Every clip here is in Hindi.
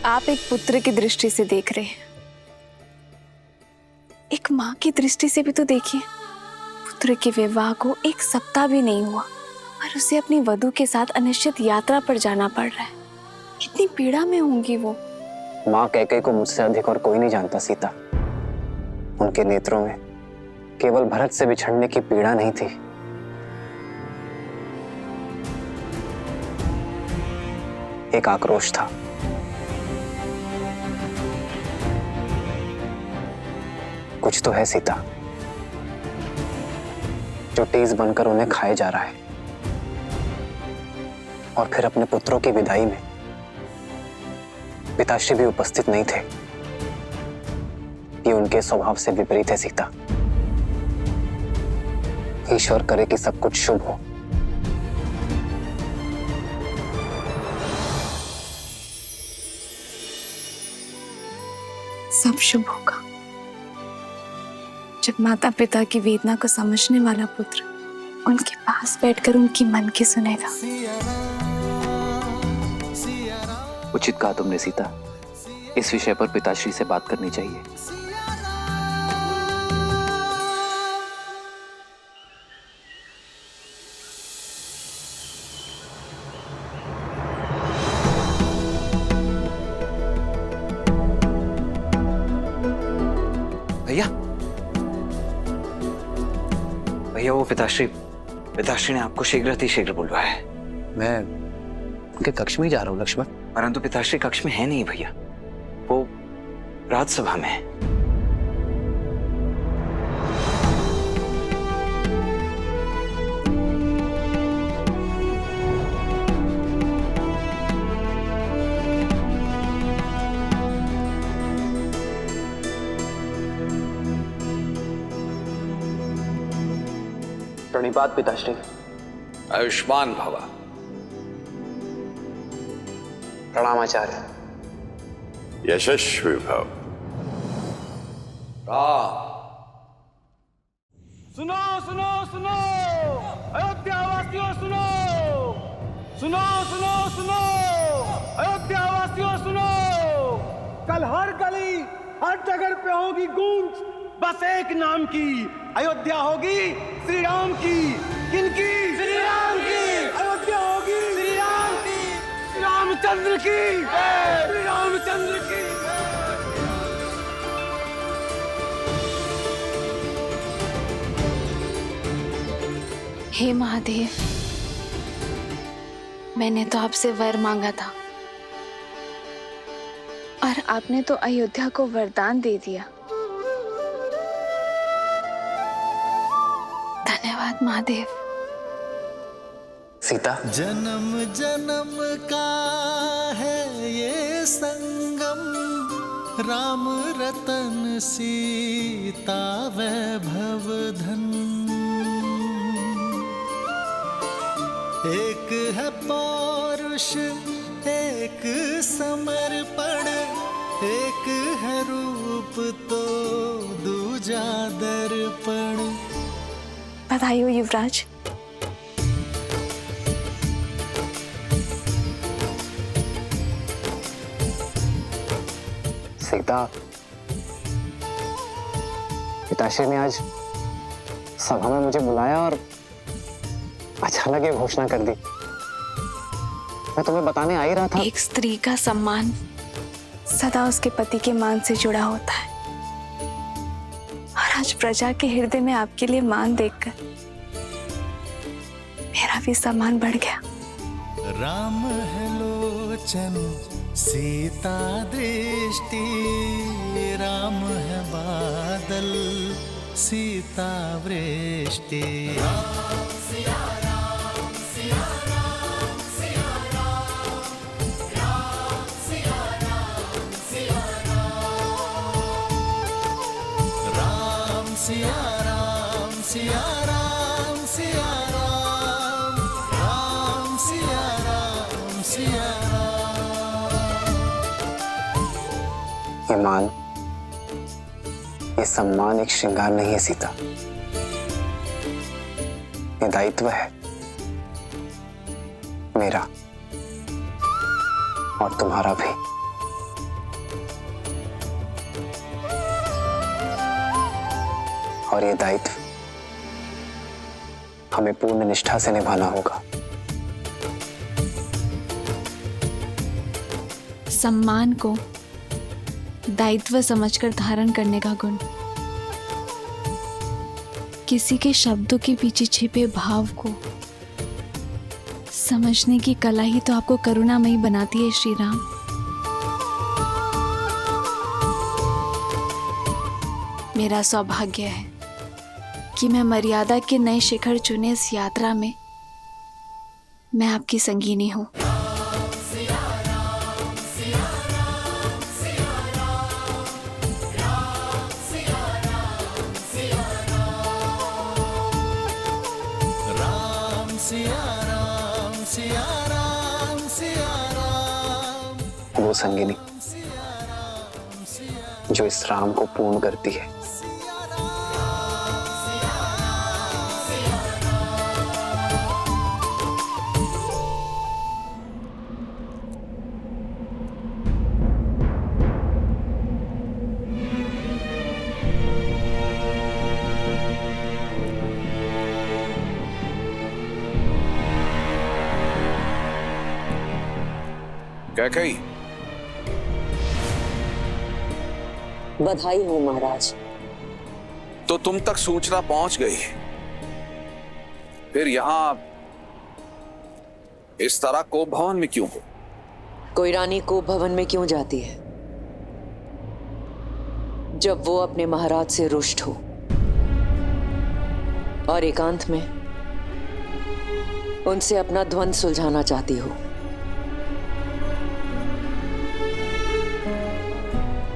आप एक पुत्र की दृष्टि से देख रहे हैं, एक माँ की दृष्टि से भी तो देखिए। पुत्र के विवाह को 1 सप्ताह भी नहीं हुआ और उसे अपनी वधू के साथ अनिश्चित यात्रा पर जाना पड़ रहा है। कितनी पीड़ा में होंगी वो। माँ कैकेयी को मुझसे अधिक और कोई नहीं जानता सीता। उनके नेत्रों में केवल भरत से बिछड़ने की पीड़ा नहीं थी, एक आक्रोश था। कुछ तो है सीता जो टीस बनकर उन्हें खाए जा रहा है। और फिर अपने पुत्रों की विदाई में पिताश्री भी उपस्थित नहीं थे। ये उनके स्वभाव से विपरीत है सीता। ईश्वर करे कि सब कुछ शुभ हो। सब शुभ होगा जब माता पिता की वेदना को समझने वाला पुत्र उनके पास बैठकर उनकी मन की सुनेगा। उचित कहा तुमने सीता। इस विषय पर पिताश्री से बात करनी चाहिए। भैया भैया, वो पिताश्री ने आपको शीघ्र बुलवाया है। मैं उनके कक्ष में ही जा रहा हूँ लक्ष्मण। परंतु पिताश्री कक्ष में है नहीं भैया, वो राजसभा में है। प्रणिपात पिताश्री। आयुष्मान भवा। प्रणाम आचार्य। यशस्वी भव। राम। सुनो सुनो सुनो अयोध्या वासियों सुनो, सुनो सुनो सुनो अयोध्या वासियों सुनो। कल हर गली हर जगह पे होगी गूंज बस एक नाम की। अयोध्या होगी श्री राम की। किनकी? श्री राम की। अयोध्या होगी श्री राम की, श्री रामचंद्र की, श्री रामचंद्र की। हे महादेव, मैंने तो आपसे वर मांगा था और आपने तो अयोध्या को वरदान दे दिया। धन्यवाद महादेव। सीता, जन्म जन्म का है ये संगम, राम रतन सीता वैभव धन। एक है पौरुष एक समर्पण, एक है रूप तो दूजा दर्पण। बधाई हो युवराज। सीता, पिताश्री ने आज सभा में मुझे बुलाया और अचानक ये घोषणा कर दी। मैं तुम्हें बताने आ ही रहा था। एक स्त्री का सम्मान सदा उसके पति के मान से जुड़ा होता है और आज प्रजा के हृदय में आपके लिए मान देखकर मेरा भी सम्मान बढ़ गया। राम है लोचन सीता दृष्टि, राम है बादल सीता वृष्टि। सिया राम सिया राम सिया राम, राम सिया राम सिया राम। ये मान, ये सम्मान एक श्रृंगार नहीं है सीता, ये दायित्व है मेरा और तुम्हारा भी। और ये दायित्व हमें पूर्ण निष्ठा से निभाना होगा। सम्मान को दायित्व समझकर धारण करने का गुण, किसी के शब्दों के पीछे छिपे भाव को समझने की कला ही तो आपको करुणामयी बनाती है श्री राम। मेरा सौभाग्य है कि मैं मर्यादा के नए शिखर चुने इस यात्रा में मैं आपकी संगीनी हूं। वो संगिनी जो इस राम को पूर्ण करती है। क्या कही? बधाई हो महाराज। तो तुम तक सूचना पहुंच गई, फिर यहां इस तरह कोप भवन में क्यों हो? कोई रानी कोप भवन में क्यों जाती है जब वो अपने महाराज से रुष्ट हो और एकांत में उनसे अपना द्वंद्व सुलझाना चाहती हो।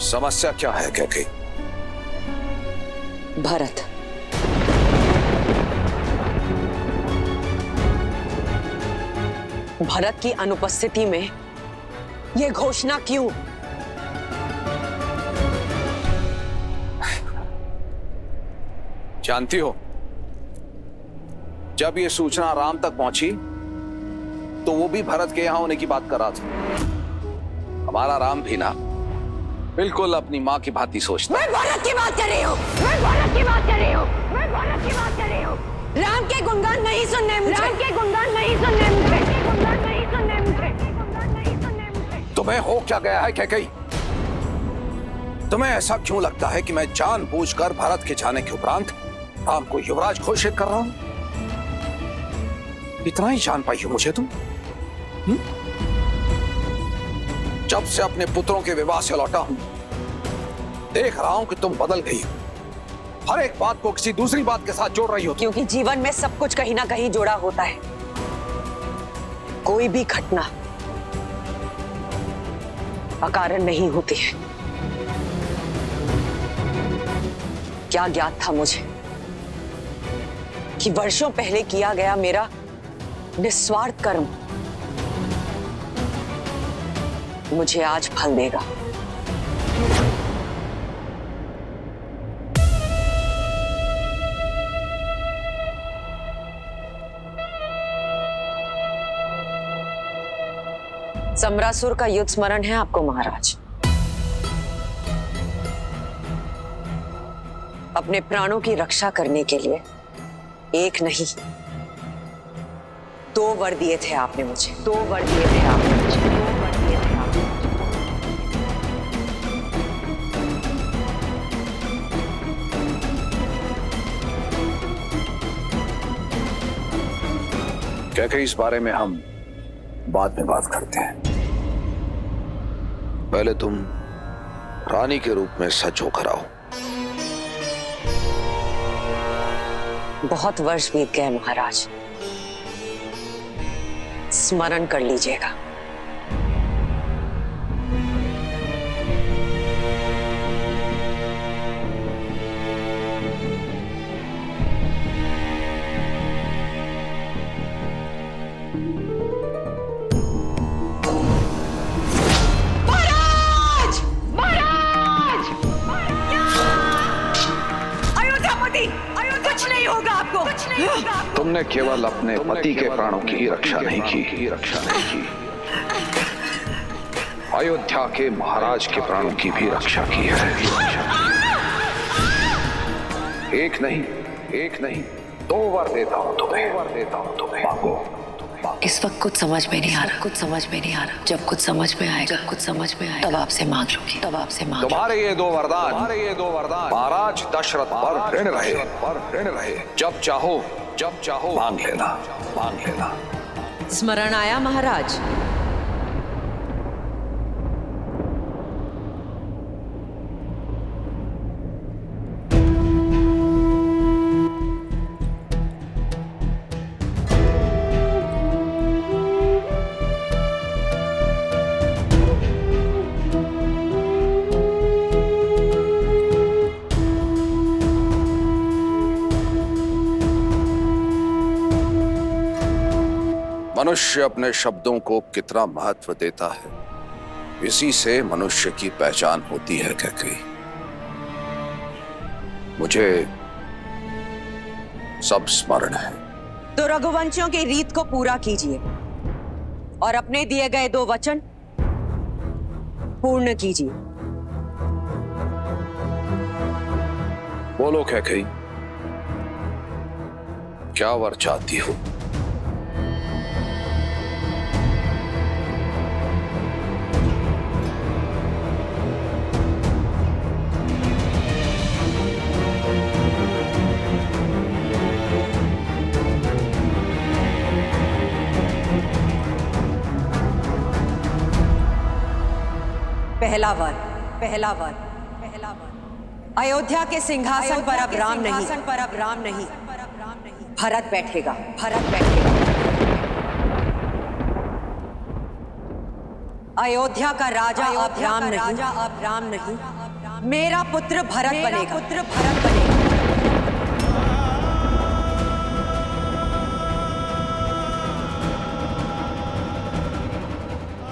समस्या क्या है कैकेयी? भरत। भरत की अनुपस्थिति में यह घोषणा क्यों? जानती हो, जब ये सूचना राम तक पहुंची तो वो भी भरत के यहां होने की बात कर रहा था। हमारा राम भी ना बिल्कुल अपनी माँ की भांति सोचता। मैं भारत की बात कर रही हूँ। मैं भारत की बात कर रही हूँ। मैं भारत की बात कर रही हूँ। राम के गुणगान नहीं सुनने मुझे। राम के गुणगान नहीं सुनने मुझे। गुणगान नहीं सुनने मुझे। गुणगान नहीं सुनने मुझे। तुम्हें हो क्या गया है कैकेयी? तुम्हें ऐसा क्यों लगता है कि मैं जानबूझकर भारत के जाने के उपरांत राम को युवराज घोषित कर रहा हूं? इतना ही जान पाई हो मुझे तुम? जब से अपने पुत्रों के विवाह से लौटा हूं, देख रहा हूं कि तुम बदल गई हो। हर एक बात को किसी दूसरी बात के साथ जोड़ रही हो। क्योंकि जीवन में सब कुछ कहीं ना कहीं जुड़ा होता है। कोई भी घटना अकारण नहीं होती है। क्या ज्ञात था मुझे कि वर्षों पहले किया गया मेरा निस्वार्थ कर्म मुझे आज फल देगा। सम्रासुर का युद्ध स्मरण है आपको महाराज? अपने प्राणों की रक्षा करने के लिए एक नहीं 2 वर दिए थे आपने मुझे। 2 वर दिए थे आपने मुझे। 2 वर दिए थे आपने मुझे। क्या कि इस बारे में हम बाद में बात करते हैं। पहले तुम रानी के रूप में सच होकर आओ। बहुत वर्ष बीत गए महाराज, स्मरण कर लीजिएगा। महाराज! महाराज! अयोध्यापति! कुछ नहीं होगा आपको। कुछ नहीं होगा आपको। तुमने केवल अपने पति के प्राणों की ही रक्षा नहीं की, अयोध्या के महाराज के प्राणों की भी रक्षा की है। एक नहीं 2 वर देता हूं तुम्हें। मांगो। इस वक्त कुछ समझ में नहीं आ रहा। जब कुछ समझ में आएगा तब आपसे मांग लूंगी। तुम्हारे ये 2 वरदान महाराज दशरथ पर ऋण रहे। जब चाहो मांग लेना। स्मरण आया महाराज। मनुष्य अपने शब्दों को कितना महत्व देता है, इसी से मनुष्य की पहचान होती है। कैकेयी, मुझे सब स्मरण है। तो रघुवंशियों की रीत को पूरा कीजिए और अपने दिए गए 2 वचन पूर्ण कीजिए। बोलो कैकेयी, क्या वर चाहती हो? पहला वर अयोध्या के सिंहासन पर अब राम नहीं भरत बैठेगा। अयोध्या का राजा अब राम नहीं मेरा पुत्र भरत बनेगा।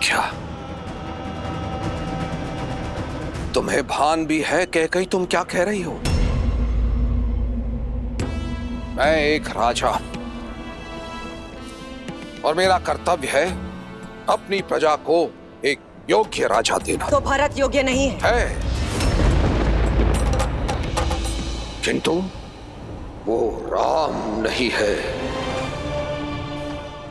क्या तुम्हें भान भी है कैकेयी तुम क्या कह रही हो? मैं एक राजा और मेरा कर्तव्य है अपनी प्रजा को एक योग्य राजा देना। तो भरत योग्य नहीं है। किंतु वो राम नहीं है।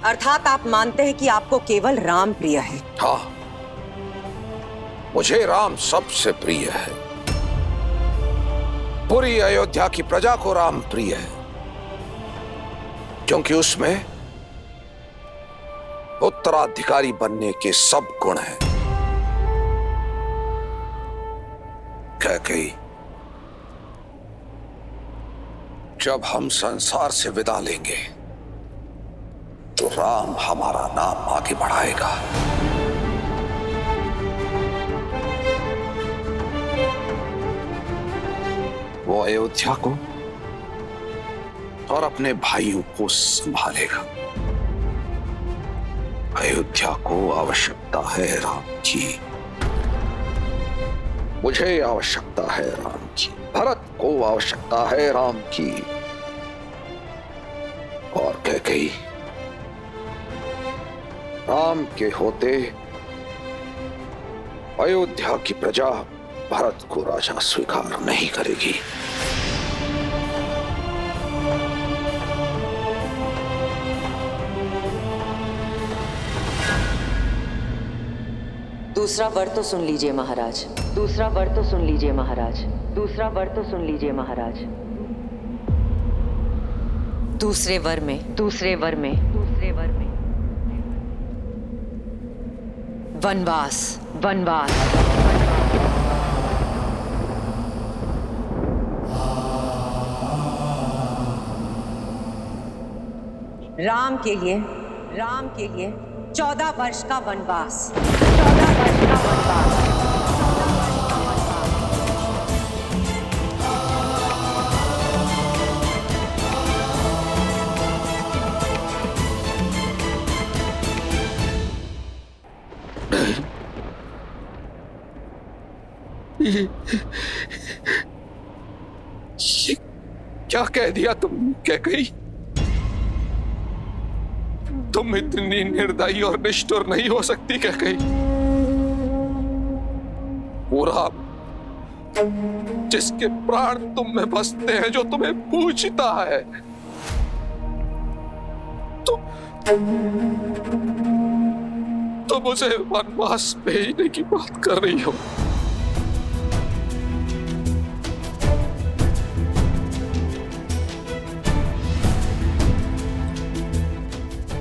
अर्थात आप मानते हैं कि आपको केवल राम प्रिय है। हाँ, मुझे राम सबसे प्रिय है। पूरी अयोध्या की प्रजा को राम प्रिय है, क्योंकि उसमें उत्तराधिकारी बनने के सब गुण हैं। कैकेयी, जब हम संसार से विदा लेंगे तो राम हमारा नाम आगे बढ़ाएगा। वो अयोध्या को और अपने भाइयों को संभालेगा। अयोध्या को आवश्यकता है राम की, मुझे आवश्यकता है राम की, भरत को आवश्यकता है राम की। और कैकेयी, राम के होते अयोध्या की प्रजा भरत को राजा स्वीकार नहीं करेगी। दूसरा वर तो सुन लीजिए महाराज। दूसरे वर में वनवास। राम के लिए 14 वर्ष का वनवास। क्या कह दिया तुम कैकेयी? तुम इतनी निर्दयी और निष्ठुर नहीं हो सकती कैकेयी। पूरा जिसके प्राण तुम में बसते हैं, जो तुम्हें पूछता है, तो मुझे वनवास भेजने की बात कर रही हो।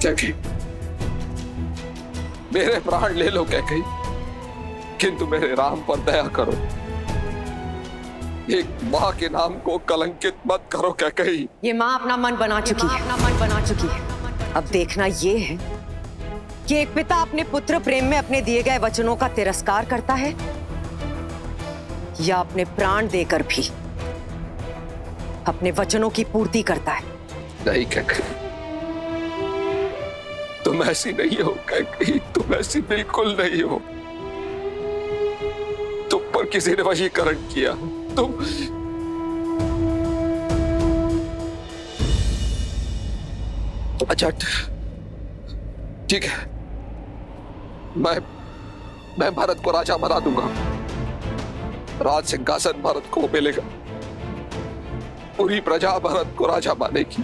कैकई, मेरे प्राण ले लो कैकई, किंतु मेरे राम पर दया करो। एक माँ के नाम को कलंकित मत करो कैकई। ये माँ अपना मन बना चुकी है। अब देखना ये है कि एक पिता अपने पुत्र प्रेम में अपने दिए गए वचनों का तिरस्कार करता है या अपने प्राण देकर भी अपने वचनों की पूर्ति करता है। नहीं कैकई, तुम ऐसी नहीं हो कैकई, तुम ऐसी बिल्कुल नहीं हो। तुम पर किसी ने वशीकरण किया। तुम अच्छा ठीक है, मैं भरत को राजा बना दूंगा। राज सिंहासन भरत को मिलेगा। पूरी प्रजा भरत को राजा मानेगी।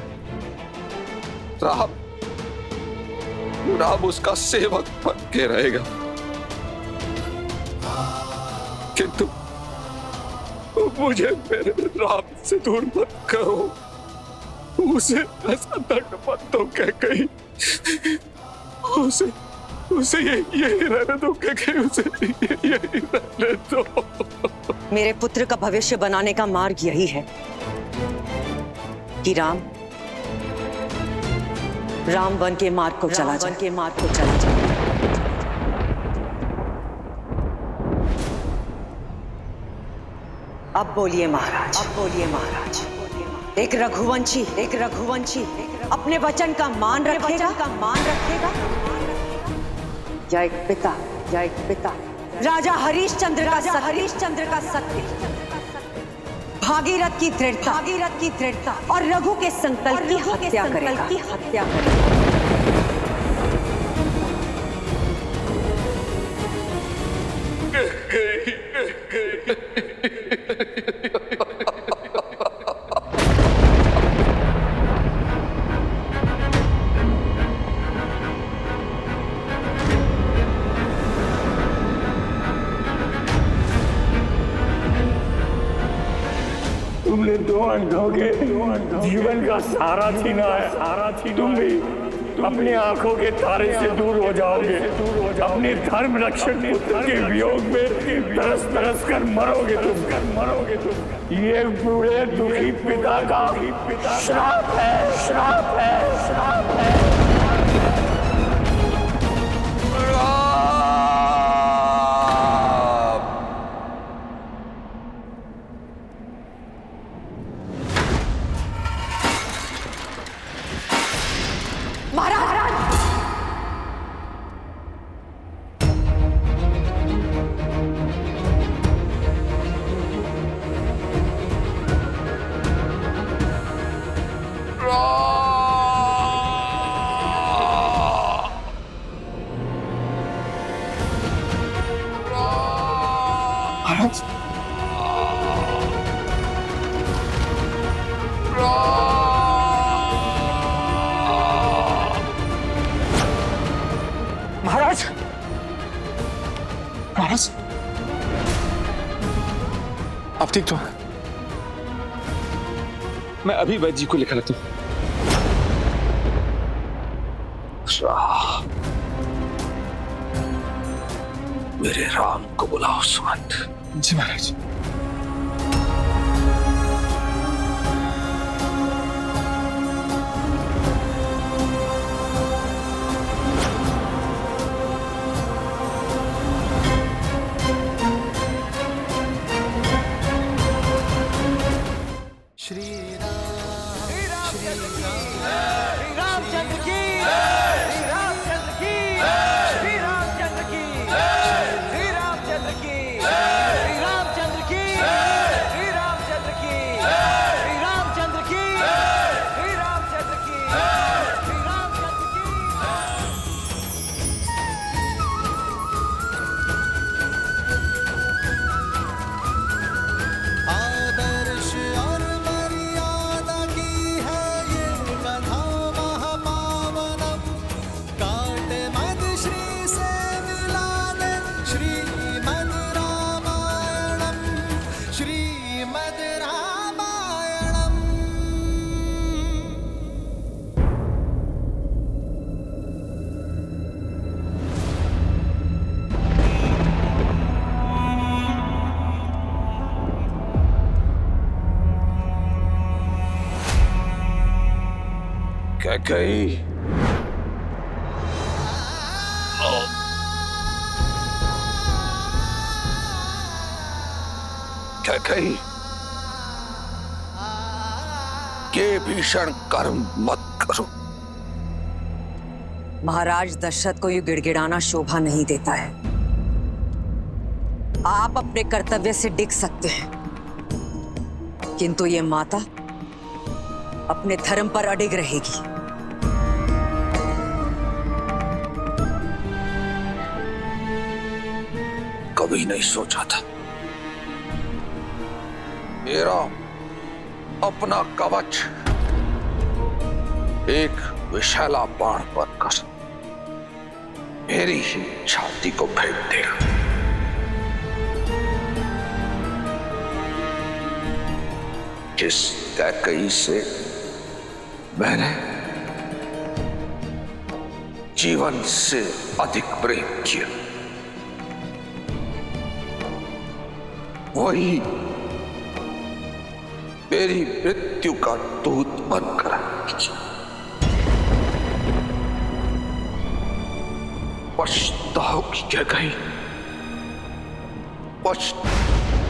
राम उसका सेवक बन के रहेगा। किंतु मुझे मेरे राम से दूर मत करो। उसे ऐसा दंड मत दो कैकई। उसे यही रहने दो कैकई, उसे यही रहने दो। मेरे पुत्र का भविष्य बनाने का मार्ग यही है कि राम वन के मार्ग को चला जाए। अब बोलिए महाराज, एक रघुवंशी अपने वचन का मान रखेगा या एक पिता राजा हरिश्चंद्र का सत्य, भागीरथ की दृढ़ता और रघु के संकल्प की हत्या करेगा। तुमने दो अंधों के जीवन का सहारा छीना है। तुम भी अपनी आंखों के तारे से दूर हो जाओगे। अपने धर्म रक्षक पुत्र के वियोग में तरस कर मरोगे तुम। ये बूढ़े दुखी पिता का श्राप है। महाराज, आप ठीक तो? मैं अभी वैद्य जी को लिखा लेता हूं। मेरे राम को बुलाओ सुमंत। जी महाराज। कैकेयी, कैकेयी, ये भीषण कर्म मत करो। महाराज दशरथ को ये गिड़गिड़ाना शोभा नहीं देता है। आप अपने कर्तव्य से डिग सकते हैं, किंतु ये माता अपने धर्म पर अडिग रहेगी। कभी नहीं सोचा था मेरा अपना कवच एक विशाला बाण बनकर मेरी ही छाती को भेद देगा। जिस कैकेयी से मैंने जीवन से अधिक प्रेम किया, वही मेरी मृत्यु का दूत बनकर आएगी। पछताओगी क्या कहीं, पछताओगी।